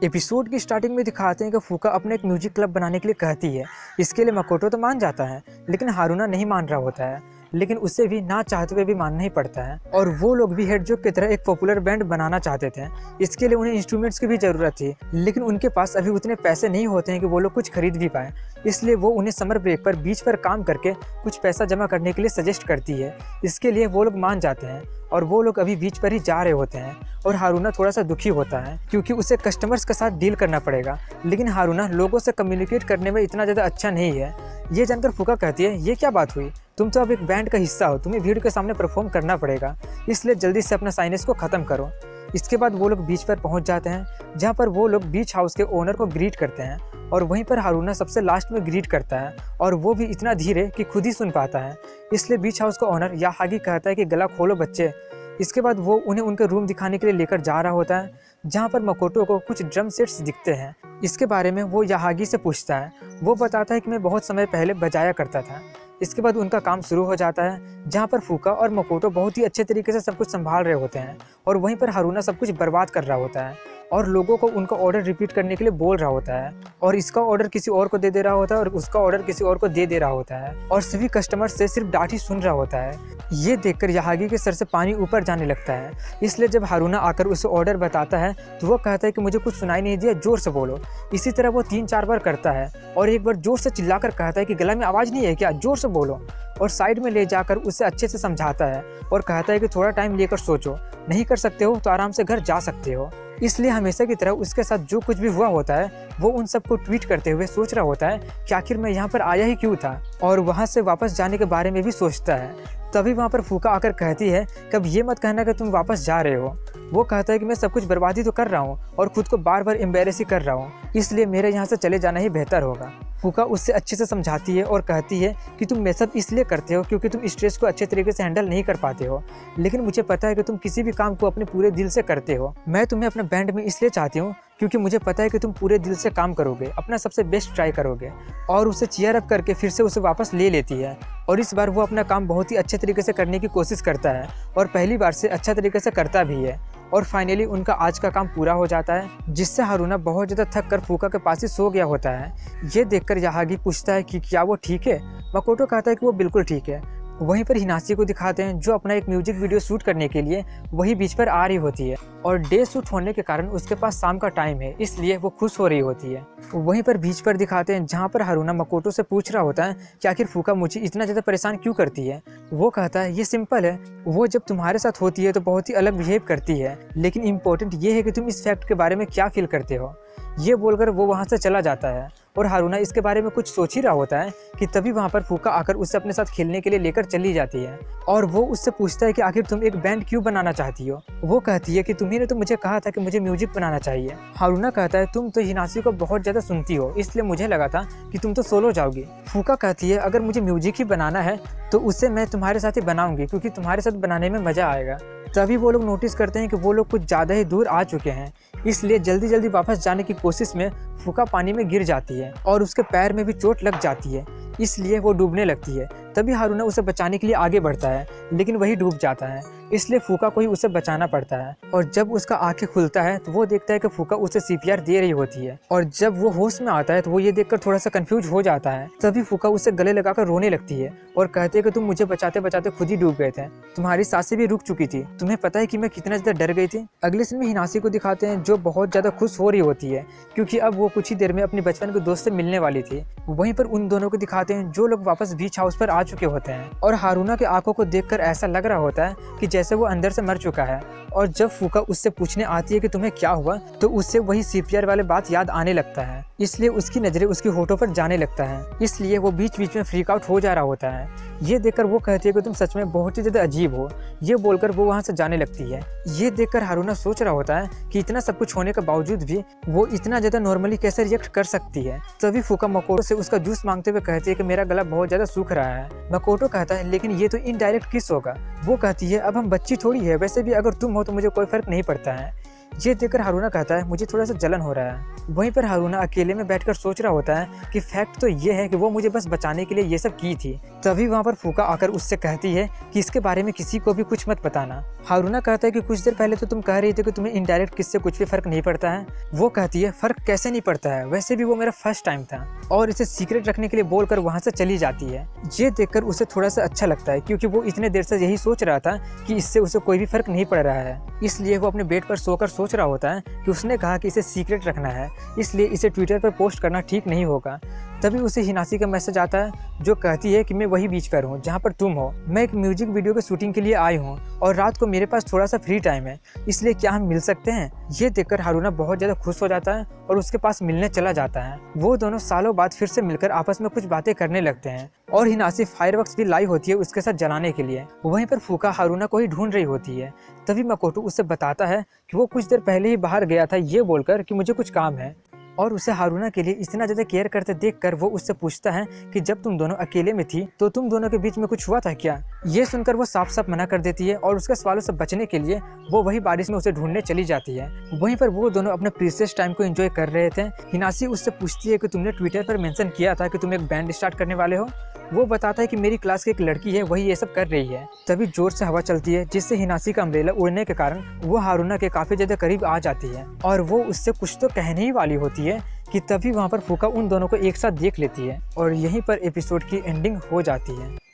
Episode की starting में दिखाते हैं कि फूका अपने एक म्यूजिक क्लब बनाने के लिए कहती है। इसके लिए मकोटो तो मान जाता है, लेकिन हारुना नहीं मान रहा होता है। लेकिन उसे भी ना चाहते हुए भी मानना ही पड़ता है। और वो लोग भी हेडजॉग की तरह एक पॉपुलर बैंड बनाना चाहते थे। इसके लिए उन्हें इंस्ट्रूमेंट्स की भी जरूरत थी, लेकिन उनके पास अभी उतने पैसे नहीं होते हैं कि वो लोग कुछ खरीद भी पाए। इसलिए वो उन्हें समर ब्रेक पर बीच पर काम करके कुछ पैसा जमा करने के लिए सजेस्ट करती है। इसके लिए वो लोग मान जाते हैं और वो लोग अभी बीच पर ही जा रहे होते हैं। और हारुना थोड़ा सा दुखी होता है क्योंकि उसे कस्टमर्स के साथ डील करना पड़ेगा। लेकिन हारुना लोगों से कम्युनिकेट करने में इतना ज़्यादा अच्छा नहीं है। ये जानकर फूका कहती है, ये क्या बात हुई, तुम तो अब एक बैंड का हिस्सा हो, तुम्हें भीड़ के सामने परफॉर्म करना पड़ेगा, इसलिए जल्दी से अपना साइनेस को ख़त्म करो। इसके बाद वो लोग बीच पर पहुंच जाते हैं, जहां पर वो लोग बीच हाउस के ओनर को ग्रीट करते हैं। और वहीं पर हारुना सबसे लास्ट में ग्रीट करता है, और वो भी इतना धीरे कि खुद ही सुन पाता है। इसलिए बीच हाउस का ओनर याहागी कहता है कि गला खोलो बच्चे। इसके बाद वो उन्हें उनके रूम दिखाने के लिए लेकर जा रहा होता है, जहाँ पर मकोटो को कुछ ड्रम सेट्स दिखते हैं। इसके बारे में वो याहागी से पूछता है। वो बताता है कि मैं बहुत समय पहले बजाया करता था। इसके बाद उनका काम शुरू हो जाता है, जहाँ पर फूका और मकोटो बहुत ही अच्छे तरीके से सब कुछ संभाल रहे होते हैं। और वहीं पर हारुना सब कुछ बर्बाद कर रहा होता है और लोगों को उनका ऑर्डर रिपीट करने के लिए बोल रहा होता है। और इसका ऑर्डर किसी और को दे रहा होता है और उसका ऑर्डर किसी और को दे रहा होता है। और सभी कस्टमर से सिर्फ डांट ही सुन रहा होता है। ये देखकर याहागी के सर से पानी ऊपर जाने लगता है। इसलिए जब हारुना आकर उसे ऑर्डर बताता है तो वो कहता है कि मुझे कुछ सुनाई नहीं दिया, जोर से बोलो। इसी तरह वो 3-4 बार करता है और एक बार जोर से चिल्लाकर कहता है कि गला में आवाज़ नहीं है क्या, जोर से बोलो। और साइड में ले जाकर उसे अच्छे से समझाता है और कहता है कि थोड़ा टाइम लेकर सोचो, नहीं कर सकते हो तो आराम से घर जा सकते हो। इसलिए हमेशा की तरह उसके साथ जो कुछ भी हुआ होता है वो उन सबको ट्वीट करते हुए सोच रहा होता है कि आखिर मैं यहाँ पर आया ही क्यों था, और वहाँ से वापस जाने के बारे में भी सोचता है। तभी वहाँ पर फूका आकर कहती है कि अब ये मत कहना कि तुम वापस जा रहे हो। वो कहता है कि मैं सब कुछ बर्बादी तो कर रहा हूँ और खुद को बार बार एम्बेरस ही कर रहा हूँ, इसलिए मेरे यहाँ से चले जाना ही बेहतर होगा। फूका उससे अच्छे से समझाती है और कहती है कि तुम ये सब इसलिए करते हो क्योंकि तुम स्ट्रेस को अच्छे तरीके से हैंडल नहीं कर पाते हो, लेकिन मुझे पता है कि तुम किसी भी काम को अपने पूरे दिल से करते हो। मैं तुम्हें अपने बैंड में इसलिए चाहती हूँ क्योंकि मुझे पता है कि तुम पूरे दिल से काम करोगे, अपना सबसे बेस्ट ट्राई करोगे। और उसे चीयर अप करके फिर से उसे वापस ले लेती है। और इस बार वो अपना काम बहुत ही अच्छे तरीके से करने की कोशिश करता है और पहली बार से अच्छा तरीके से करता भी है। और फाइनली उनका आज का काम पूरा हो जाता है, जिससे हारुना बहुत ज़्यादा थक कर फूका के पास ही सो गया होता है। ये देखकर याहागी पूछता है कि क्या वो ठीक है। मकोटो कहता है कि वो बिल्कुल ठीक है। वहीं पर हिनासी को दिखाते हैं, जो अपना एक म्यूजिक वीडियो शूट करने के लिए वही बीच पर आ रही होती है। और डे शूट होने के कारण उसके पास शाम का टाइम है, इसलिए वो खुश हो रही होती है। वहीं पर बीच पर दिखाते हैं, जहाँ पर हारुना मकोटो से पूछ रहा होता है कि आखिर फूका मुझे इतना ज़्यादा परेशान क्यों करती है। वो कहता है ये सिंपल है, वो जब तुम्हारे साथ होती है तो बहुत ही अलग बिहेव करती है, लेकिन इम्पोर्टेंट ये है कि तुम इस फैक्ट के बारे में क्या फील करते हो। ये बोलकर वो वहाँ से चला जाता है और हारुना इसके बारे में कुछ सोच ही रहा होता है कि तभी वहाँ पर फूका आकर उसे अपने साथ खेलने के लिए लेकर चली जाती है। और वो उससे पूछता है कि आखिर तुम एक बैंड क्यों बनाना चाहती हो। वो कहती है कि तुम्ही ने तो मुझे कहा था कि मुझे म्यूजिक बनाना चाहिए। हारुना कहता है तुम तो हिनासी को बहुत ज़्यादा सुनती हो, इसलिए मुझे लगा था कि तुम तो सोलो जाओगी। फूका कहती है अगर मुझे म्यूजिक ही बनाना है तो उसे मैं तुम्हारे साथ ही बनाऊंगी, क्योंकि तुम्हारे साथ बनाने में मज़ा आएगा। तभी वो लोग नोटिस करते हैं कि वो लोग कुछ ज़्यादा ही दूर आ चुके हैं, इसलिए जल्दी जल्दी वापस जाने की कोशिश में फूका पानी में गिर जाती है और उसके पैर में भी चोट लग जाती है, इसलिए वो डूबने लगती है। तभी हारुना उसे बचाने के लिए आगे बढ़ता है, लेकिन वही डूब जाता है, इसलिए फूका को ही उसे बचाना पड़ता है। और जब उसका आंखें खुलता है तो वो देखता है कि फूका उसे सीपीआर दे रही होती है। और जब वो होश में आता है तो वो ये देखकर थोड़ा सा कंफ्यूज हो जाता है। तभी फूका उसे गले लगाकर रोने लगती है और कहते हैं कि तुम मुझे बचाते बचाते खुद ही डूब गए थे, तुम्हारी सांसें भी रुक चुकी थी, तुम्हें पता है कि मैं कितना ज़्यादा डर गई थी। अगले सीन में हिनासी को दिखाते हैं, जो बहुत ज़्यादा खुश हो रही होती है क्योंकि अब वो कुछ ही देर में अपने बचपन के दोस्त से मिलने वाली थी। वहीं पर उन दोनों को दिखाते हैं, जो लोग वापस बीच हाउस पर आ चुके होते हैं। और हारुना के आंखों को देखकर ऐसा लग रहा होता है कि जैसे वो अंदर से मर चुका है। और जब फूका उससे पूछने आती है कि तुम्हें क्या हुआ, तो उससे वही सीपीआर वाले बात याद आने लगता है, इसलिए उसकी नजरें उसकी होठों पर जाने लगता है, इसलिए वो बीच बीच में फ्रीक आउट हो जा रहा होता है। ये देखकर वो कहती है कि तुम सच में बहुत ही ज़्यादा अजीब हो। ये बोलकर वो वहाँ से जाने लगती है। ये देखकर हारुना सोच रहा होता है कि इतना सब कुछ होने के बावजूद भी वो इतना ज़्यादा नॉर्मली कैसे रिएक्ट कर सकती है। तभी फूका मकोटो से उसका जूस मांगते हुए कहती है कि मेरा गला बहुत ज़्यादा सूख रहा है। मकोटो कहता है लेकिन ये तो इनडायरेक्ट किस होगा। वो कहती है अब हम बच्ची थोड़ी है, वैसे भी अगर तुम हो तो मुझे कोई फर्क नहीं पड़ता है। ये देखकर हारूना कहता है मुझे थोड़ा सा जलन हो रहा है। वहीं पर हारूना अकेले में बैठकर सोच रहा होता है कि फैक्ट तो ये है कि वो मुझे बस बचाने के लिए ये सब की थी। तभी वहाँ पर फूका आकर उससे कहती है कि इसके बारे में किसी को भी कुछ मत बताना। हारूना कहता है कि कुछ देर पहले तो तुम कह रही थी कि तुम्हें इनडायरेक्ट किससे कुछ भी फर्क नहीं पड़ता है। वो कहती है फर्क कैसे नहीं पड़ता है, वैसे भी वो मेरा फर्स्ट टाइम था, और इसे सीक्रेट रखने के लिए बोलकर वहाँ से चली जाती है। ये देखकर उसे थोड़ा सा अच्छा लगता है क्योंकि वो इतने देर से यही सोच रहा था कि इससे उसे कोई भी फर्क नहीं पड़ रहा है। इसलिए वो अपने बेड पर सोकर सोच रहा होता है कि उसने कहा कि इसे सीक्रेट रखना है, इसलिए इसे ट्विटर पर पोस्ट करना ठीक नहीं होगा। तभी उसे हिनासी का मैसेज आता है जो कहती है कि मैं वही बीच पर हूँ जहाँ पर तुम हो। मैं एक म्यूजिक वीडियो के शूटिंग के लिए आई हूँ और रात को मेरे पास थोड़ा सा फ्री टाइम है, इसलिए क्या हम मिल सकते हैं। ये देखकर हारूना बहुत ज़्यादा खुश हो जाता है और उसके पास मिलने चला जाता है। वो दोनों सालों बाद फिर से मिलकर आपस में कुछ बातें करने लगते हैं और हिनासी फायरवर्क्स भी लाई होती है उसके साथ जलाने के लिए। वहीं पर फूका हारूना को ही ढूंढ रही होती है। तभी मकोटो उससे बताता है कि वो कुछ देर पहले ही बाहर गया था ये बोलकर कि मुझे कुछ काम है, और उसे हारूना के लिए इतना ज़्यादा केयर करते देखकर वो उससे पूछता है कि जब तुम दोनों अकेले में थी तो तुम दोनों के बीच में कुछ हुआ था क्या। ये सुनकर वो साफ साफ मना कर देती है और उसके सवालों से बचने के लिए वो वही बारिश में उसे ढूंढने चली जाती है। वहीं पर वो दोनों अपने प्रीशियस टाइम को एंजॉय कर रहे थे। हिनासी उससे पूछती है कि तुमने ट्विटर पर मेंशन किया था कि तुम एक बैंड स्टार्ट करने वाले हो। वो बताता है कि मेरी क्लास की एक लड़की है वही ये सब कर रही है। तभी जोर से हवा चलती है जिससे हिनासी का अम्ब्रेला उड़ने के कारण वो हारूना के काफी ज्यादा करीब आ जाती है और वो उससे कुछ तो कहने ही वाली होती है कि तभी वहाँ पर फूका उन दोनों को एक साथ देख लेती है और यहीं पर एपिसोड की एंडिंग हो जाती है।